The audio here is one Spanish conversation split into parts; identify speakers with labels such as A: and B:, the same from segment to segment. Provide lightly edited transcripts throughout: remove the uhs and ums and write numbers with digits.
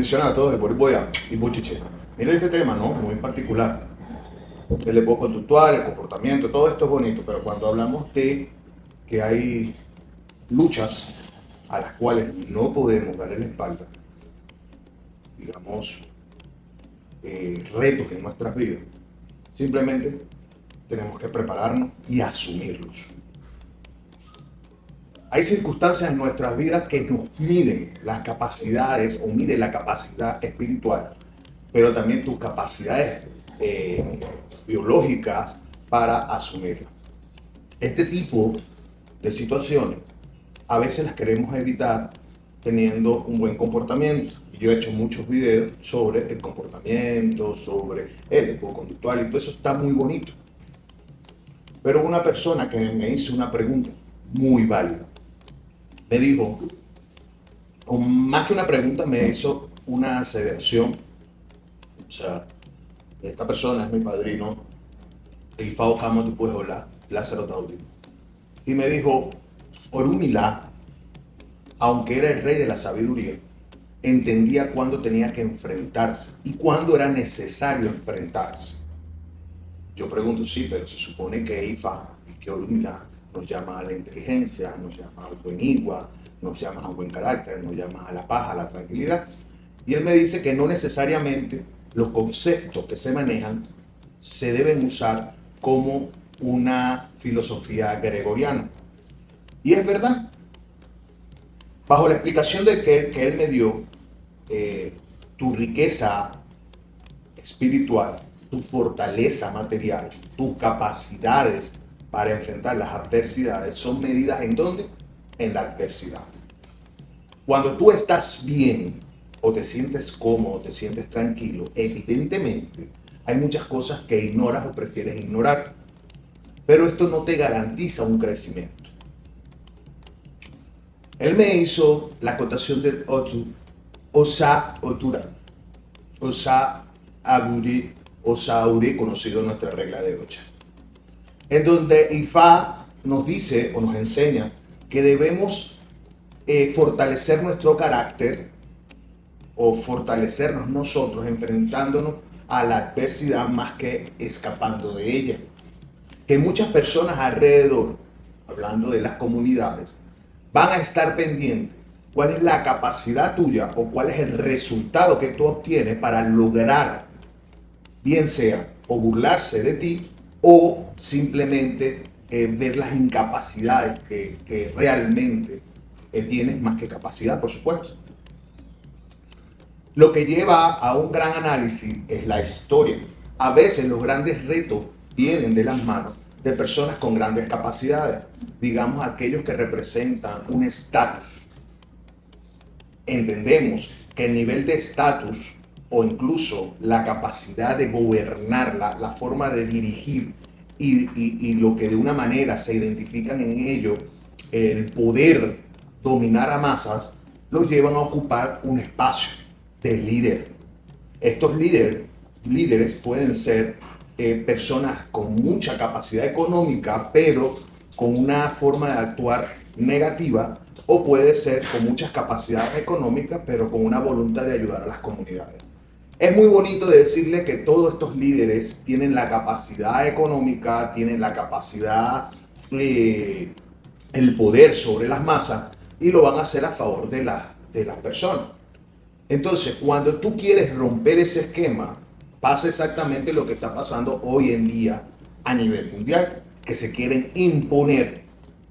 A: Bendiciones a todos de Boriboya y Buchiche. Miren este tema, ¿no? Muy particular. El eco conductual, el comportamiento, todo esto es bonito, pero cuando hablamos de que hay luchas a las cuales no podemos darle la espalda, digamos, retos en nuestras vidas, simplemente tenemos que prepararnos y asumirlos. Hay circunstancias en nuestras vidas que nos miden las capacidades o miden la capacidad espiritual, pero también tus capacidades biológicas para asumirla. Este tipo de situaciones a veces las queremos evitar teniendo un buen comportamiento. Yo he hecho muchos videos sobre el comportamiento, sobre el eco conductual y todo eso está muy bonito. Pero una persona que me hizo una pregunta muy válida, me dijo, o más que una pregunta, me hizo una aseveración. O sea, esta persona es mi padrino, y Fao Kama, tú puedes hablar, Lázaro Daudi. Y me dijo, Orúmila, aunque era el rey de la sabiduría, entendía cuándo tenía que enfrentarse y cuándo era necesario enfrentarse. Yo pregunto, sí, pero se supone que Ifa y que Orúmila nos llama a la inteligencia, nos llama al buen igua, nos llama a un buen carácter, nos llama a la paz, a la tranquilidad. Y él me dice que no necesariamente los conceptos que se manejan se deben usar como una filosofía gregoriana. Y es verdad. Bajo la explicación que él me dio, tu riqueza espiritual, tu fortaleza material, tus capacidades para enfrentar las adversidades son medidas ¿en dónde? En la adversidad. Cuando tú estás bien o te sientes cómodo, te sientes tranquilo, evidentemente hay muchas cosas que ignoras o prefieres ignorar, pero esto no te garantiza un crecimiento. Él me hizo la acotación del Otu, Osa Otura, Osa Aguri, Osa Auri, conocido en nuestra regla de Ocha, en donde Ifá nos dice o nos enseña que debemos fortalecer nuestro carácter o fortalecernos nosotros enfrentándonos a la adversidad más que escapando de ella. Que muchas personas alrededor, hablando de las comunidades, van a estar pendientes cuál es la capacidad tuya o cuál es el resultado que tú obtienes para lograr, bien sea o burlarse de ti o simplemente ver las incapacidades que realmente tienes más que capacidad, por supuesto. Lo que lleva a un gran análisis es la historia. A veces los grandes retos vienen de las manos de personas con grandes capacidades, digamos aquellos que representan un estatus. Entendemos que el nivel de estatus o incluso la capacidad de gobernar, la forma de dirigir y lo que de una manera se identifican en ello, el poder dominar a masas, los llevan a ocupar un espacio de líder. Estos líderes pueden ser personas con mucha capacidad económica, pero con una forma de actuar negativa, o puede ser con muchas capacidades económicas, pero con una voluntad de ayudar a las comunidades. Es muy bonito decirle que todos estos líderes tienen la capacidad económica, tienen la capacidad, el poder sobre las masas, y lo van a hacer a favor de las personas. Entonces, cuando tú quieres romper ese esquema, pasa exactamente lo que está pasando hoy en día a nivel mundial, que se quieren imponer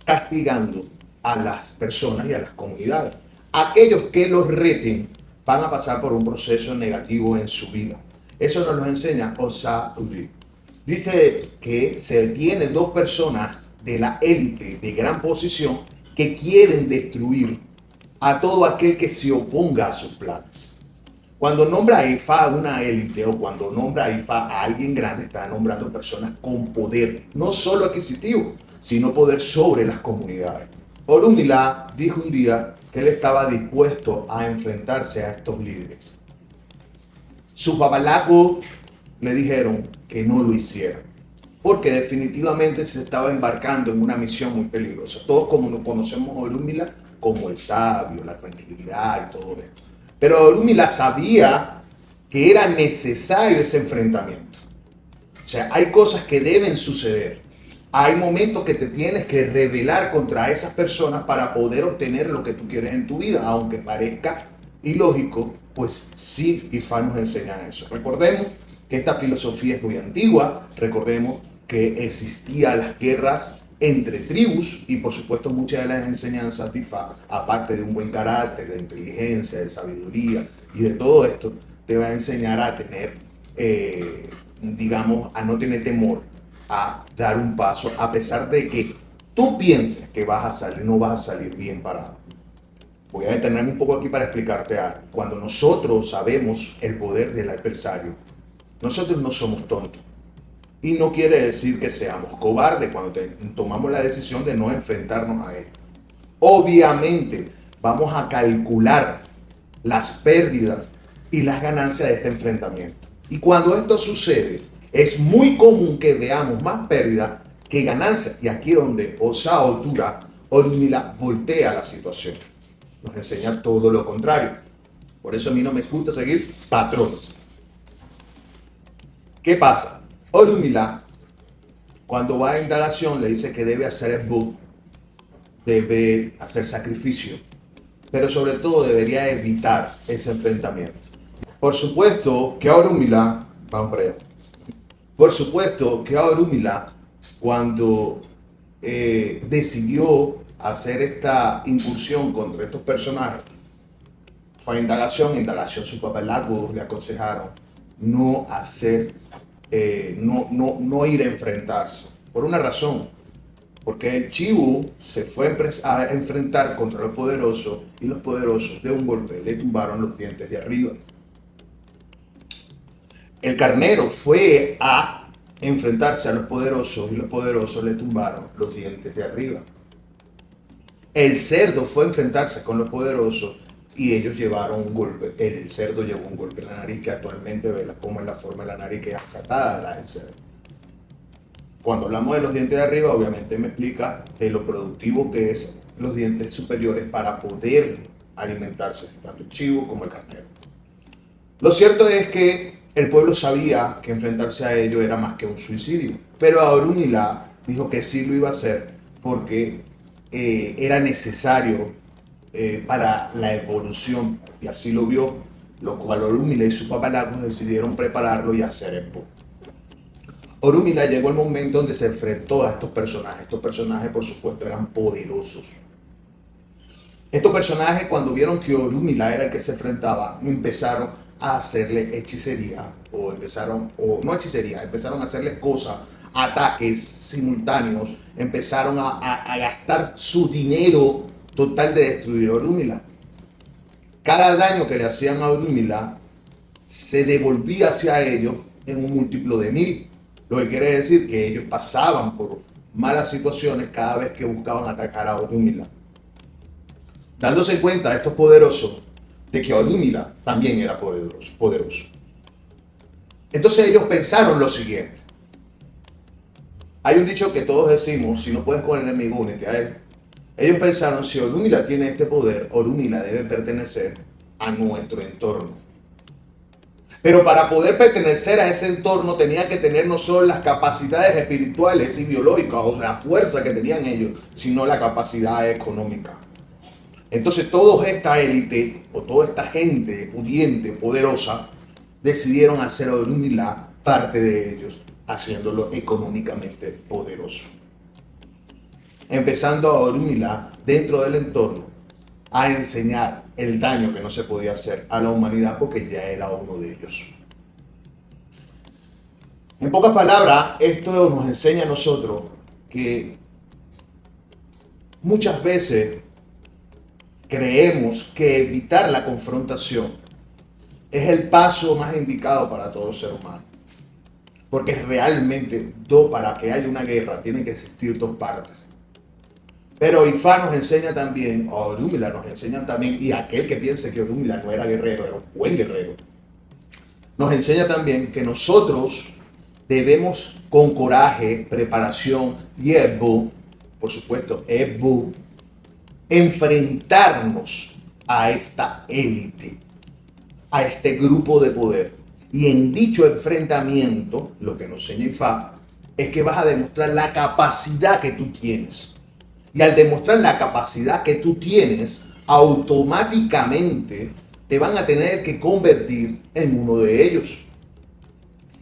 A: castigando a las personas y a las comunidades. Aquellos que los reten van a pasar por un proceso negativo en su vida. Eso nos lo enseña Osa Uri. Dice que se tiene dos personas de la élite de gran posición que quieren destruir a todo aquel que se oponga a sus planes. Cuando nombra a Ifá a una élite o cuando nombra a Ifá a alguien grande, está nombrando personas con poder, no solo adquisitivo, sino poder sobre las comunidades. Orúmila dijo un día que él estaba dispuesto a enfrentarse a estos líderes. Sus babalacos le dijeron que no lo hiciera, porque definitivamente se estaba embarcando en una misión muy peligrosa. Todos como nos conocemos a Orúmila como el sabio, la tranquilidad y todo esto. Pero Orunmila sabía que era necesario ese enfrentamiento. O sea, hay cosas que deben suceder. Hay momentos que te tienes que rebelar contra esas personas para poder obtener lo que tú quieres en tu vida, aunque parezca ilógico, pues sí, Ifá nos enseña eso. Recordemos que esta filosofía es muy antigua, recordemos que existían las guerras entre tribus y por supuesto muchas de las enseñanzas de Ifá, aparte de un buen carácter, de inteligencia, de sabiduría y de todo esto, te va a enseñar a tener, digamos, a no tener temor, a dar un paso, a pesar de que tú pienses que vas a salir, no vas a salir bien parado. Voy a detenerme un poco aquí para explicarte algo. Cuando nosotros sabemos el poder del adversario, nosotros no somos tontos. Y no quiere decir que seamos cobardes cuando tomamos la decisión de no enfrentarnos a él. Obviamente vamos a calcular las pérdidas y las ganancias de este enfrentamiento. Y cuando esto sucede, es muy común que veamos más pérdidas que ganancias. Y aquí es donde Osa Otura Orunmila voltea la situación. Nos enseña todo lo contrario. Por eso a mí no me gusta seguir patrones. ¿Qué pasa? Orunmila, cuando va a indagación, le dice que debe hacer el book, debe hacer sacrificio, pero sobre todo debería evitar ese enfrentamiento. Por supuesto que a Orunmila, vamos para allá. Por supuesto que a Orunmila, cuando decidió hacer esta incursión contra estos personajes, fue a indagación, su papá Lago le aconsejaron no hacer, no ir a enfrentarse, por una razón, porque el Chibu se fue a enfrentar contra los poderosos y los poderosos de un golpe le tumbaron los dientes de arriba. El carnero fue a enfrentarse a los poderosos y los poderosos le tumbaron los dientes de arriba. El cerdo fue a enfrentarse con los poderosos y ellos llevaron un golpe. El cerdo llevó un golpe en la nariz que actualmente ve como es la forma de la nariz que es achatada la del cerdo. Cuando hablamos de los dientes de arriba, obviamente me explica de lo productivo que es los dientes superiores para poder alimentarse, tanto el chivo como el carnero. Lo cierto es que el pueblo sabía que enfrentarse a ello era más que un suicidio, pero a Orunmila dijo que sí lo iba a hacer porque era necesario para la evolución, y así lo vio, lo cual Orunmila y su papá Lagos decidieron prepararlo y hacer el book. Orunmila llegó el momento donde se enfrentó a estos personajes. Estos personajes, por supuesto, eran poderosos. Estos personajes, cuando vieron que Orunmila era el que se enfrentaba, empezaron a hacerle hechicería, empezaron a hacerles cosas, ataques simultáneos, empezaron a gastar su dinero total de destruir a Orunmila. Cada daño que le hacían a Orunmila se devolvía hacia ellos en un múltiplo de 1000. Lo que quiere decir que ellos pasaban por malas situaciones cada vez que buscaban atacar a Orunmila. Dándose cuenta estos poderosos de que Orunmila también era poderoso. Entonces ellos pensaron lo siguiente. Hay un dicho que todos decimos, si no puedes con el enemigo, únete a él. Ellos pensaron, si Orunmila tiene este poder, Orunmila debe pertenecer a nuestro entorno. Pero para poder pertenecer a ese entorno tenía que tener no solo las capacidades espirituales y biológicas o la fuerza que tenían ellos, sino la capacidad económica. Entonces toda esta élite o toda esta gente pudiente, poderosa, decidieron hacer a Orunmila parte de ellos, haciéndolo económicamente poderoso. Empezando a Orunmila dentro del entorno a enseñar el daño que no se podía hacer a la humanidad porque ya era uno de ellos. En pocas palabras, esto nos enseña a nosotros que muchas veces creemos que evitar la confrontación es el paso más indicado para todo ser humano. Porque realmente, para que haya una guerra, tienen que existir dos partes. Pero Ifá nos enseña también, o Orunmila nos enseña también, y aquel que piense que Orunmila no era guerrero, era un buen guerrero, nos enseña también que nosotros debemos con coraje, preparación y Ebu, por supuesto, Ebu, enfrentarnos a esta élite. a este grupo de poder. Y en dicho enfrentamiento, lo que nos enseña Ifá, es que vas a demostrar la capacidad que tú tienes. Y al demostrar la capacidad que tú tienes, automáticamente te van a tener que convertir en uno de ellos.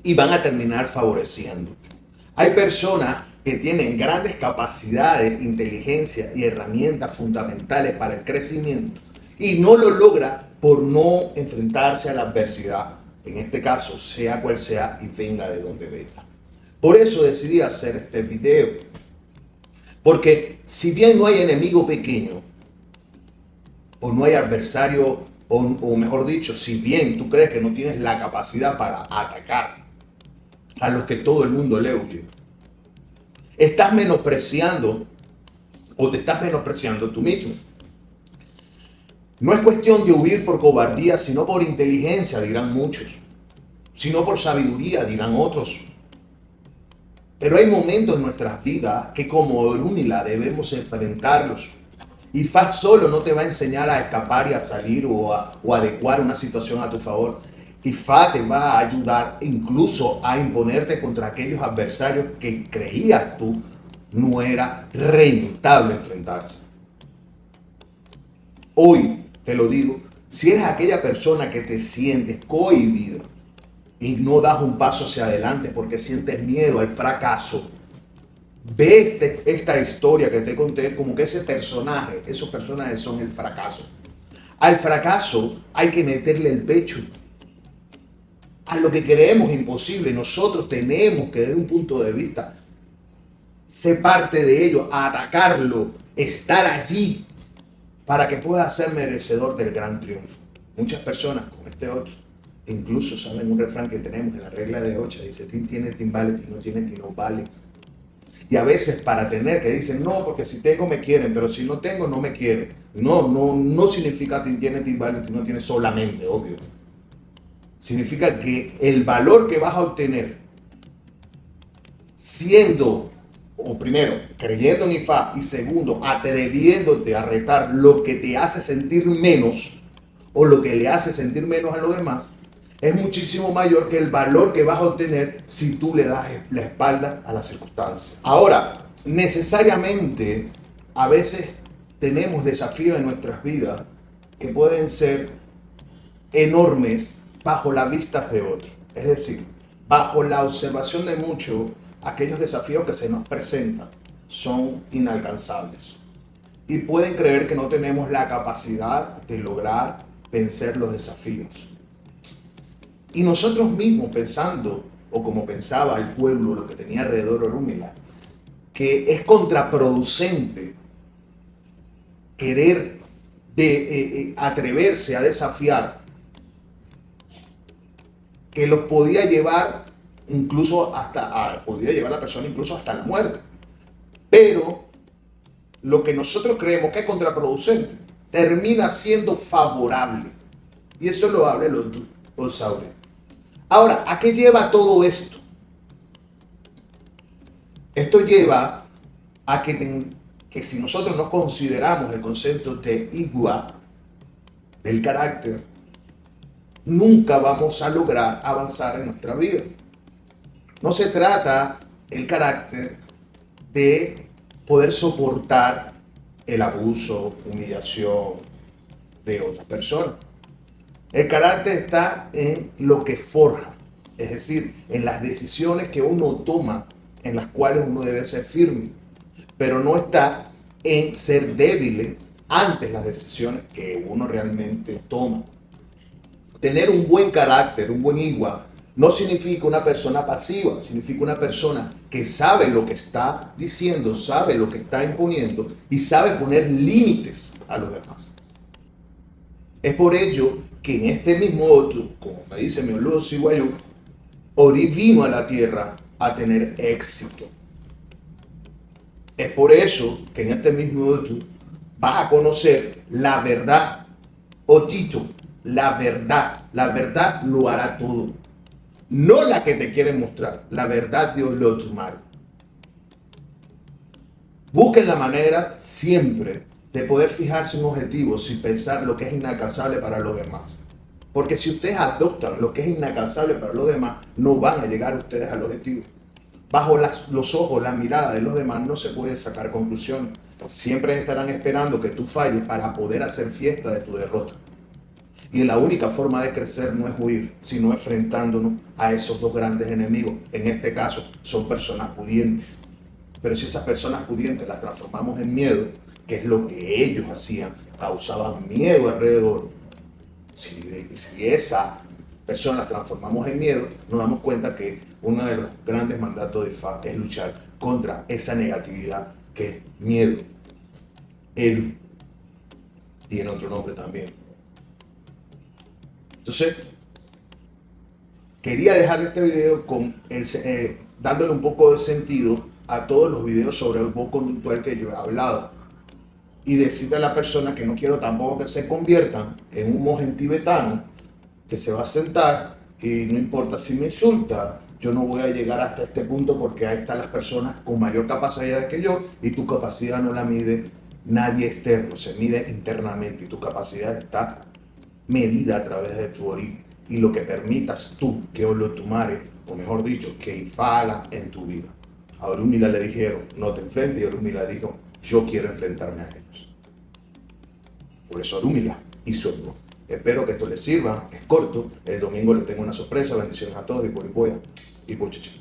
A: Y van a terminar favoreciéndote. Hay personas que tienen grandes capacidades, inteligencia y herramientas fundamentales para el crecimiento y no lo logra por no enfrentarse a la adversidad, en este caso, sea cual sea y venga de donde venga. Por eso decidí hacer este video, porque si bien no hay enemigo pequeño, o no hay adversario, o mejor dicho, si bien tú crees que no tienes la capacidad para atacar a los que todo el mundo le huye, estás menospreciando o te estás menospreciando tú mismo. No es cuestión de huir por cobardía, sino por inteligencia, dirán muchos. Sino por sabiduría, dirán otros. Pero hay momentos en nuestras vidas que como Orúmila debemos enfrentarlos. Y Ifá solo no te va a enseñar a escapar y a salir o adecuar una situación a tu favor. Ifá te va a ayudar incluso a imponerte contra aquellos adversarios que creías tú no era rentable enfrentarse. Hoy te lo digo, si eres aquella persona que te sientes cohibido y no das un paso hacia adelante porque sientes miedo al fracaso, ve esta historia que te conté como que esos personajes son el fracaso. Al fracaso hay que meterle el pecho. A lo que creemos imposible, nosotros tenemos que desde un punto de vista ser parte de ello, atacarlo, estar allí para que puedas ser merecedor del gran triunfo. Muchas personas con este 8, incluso saben un refrán que tenemos en la regla de 8, dice, Tin tiene, Tin vale, Tin no tiene, Tin no vale. Y a veces para tener, que dicen, no, porque si tengo me quieren, pero si no tengo no me quieren. No significa Tin tiene, Tin vale, Tin no tiene solamente, obvio. Significa que el valor que vas a obtener siendo, o primero, creyendo en Ifá, y segundo, atreviéndote a retar lo que te hace sentir menos o lo que le hace sentir menos a los demás, es muchísimo mayor que el valor que vas a obtener si tú le das la espalda a las circunstancias. Ahora, necesariamente, a veces tenemos desafíos en nuestras vidas que pueden ser enormes bajo la vista de otros. Es decir, bajo la observación de muchos, aquellos desafíos que se nos presentan son inalcanzables. Y pueden creer que no tenemos la capacidad de lograr vencer los desafíos. Y nosotros mismos pensando, o como pensaba el pueblo, lo que tenía alrededor Orúmila, que es contraproducente querer atreverse a desafiar, que los podía llevar incluso podía llevar a la persona incluso hasta la muerte. Pero lo que nosotros creemos que es contraproducente termina siendo favorable. Y eso lo habla el Osaure. Ahora, ¿a qué lleva todo esto? Esto lleva a que si nosotros no consideramos el concepto de Igua, del carácter, nunca vamos a lograr avanzar en nuestra vida. No se trata el carácter de poder soportar el abuso, humillación de otras personas. El carácter está en lo que forja, es decir, en las decisiones que uno toma, en las cuales uno debe ser firme, pero no está en ser débil ante las decisiones que uno realmente toma. Tener un buen carácter, un buen igua, no significa una persona pasiva, significa una persona que sabe lo que está diciendo, sabe lo que está imponiendo y sabe poner límites a los demás. Es por ello que en este mismo otro, como me dice mi Oluo Sighuayú, Ori vino a la tierra a tener éxito. Es por eso que en este mismo otro vas a conocer la verdad, Otito, la verdad lo hará todo. No la que te quieren mostrar, la verdad Dios lo tomará. Busquen la manera siempre de poder fijarse un objetivo sin pensar lo que es inalcanzable para los demás. Porque si ustedes adoptan lo que es inalcanzable para los demás, no van a llegar ustedes al objetivo. Bajo los ojos, la mirada de los demás no se puede sacar conclusiones. Siempre estarán esperando que tú falles para poder hacer fiesta de tu derrota. Y la única forma de crecer no es huir, sino enfrentándonos a esos dos grandes enemigos. En este caso, son personas pudientes. Pero si esas personas pudientes las transformamos en miedo, que es lo que ellos hacían, causaban miedo alrededor. Si esa persona las transformamos en miedo, nos damos cuenta que uno de los grandes mandatos de FA es luchar contra esa negatividad que es miedo. Él tiene otro nombre también. Entonces, quería dejar este video dándole un poco de sentido a todos los videos sobre el voz conductual que yo he hablado. Y decirle a la persona que no quiero tampoco que se conviertan en un monje tibetano que se va a sentar y no importa si me insulta, yo no voy a llegar hasta este punto porque ahí están las personas con mayor capacidad que yo y tu capacidad no la mide nadie externo, se mide internamente y tu capacidad está medida a través de tu origen y lo que permitas tú que lo tomare, o mejor dicho, que haga en tu vida. A Orúmila le dijeron, no te enfrentes, y Orúmila dijo, yo quiero enfrentarme a ellos. Por eso Orúmila hizo el no. Espero que esto les sirva, es corto, el domingo les tengo una sorpresa, bendiciones a todos y por y voy a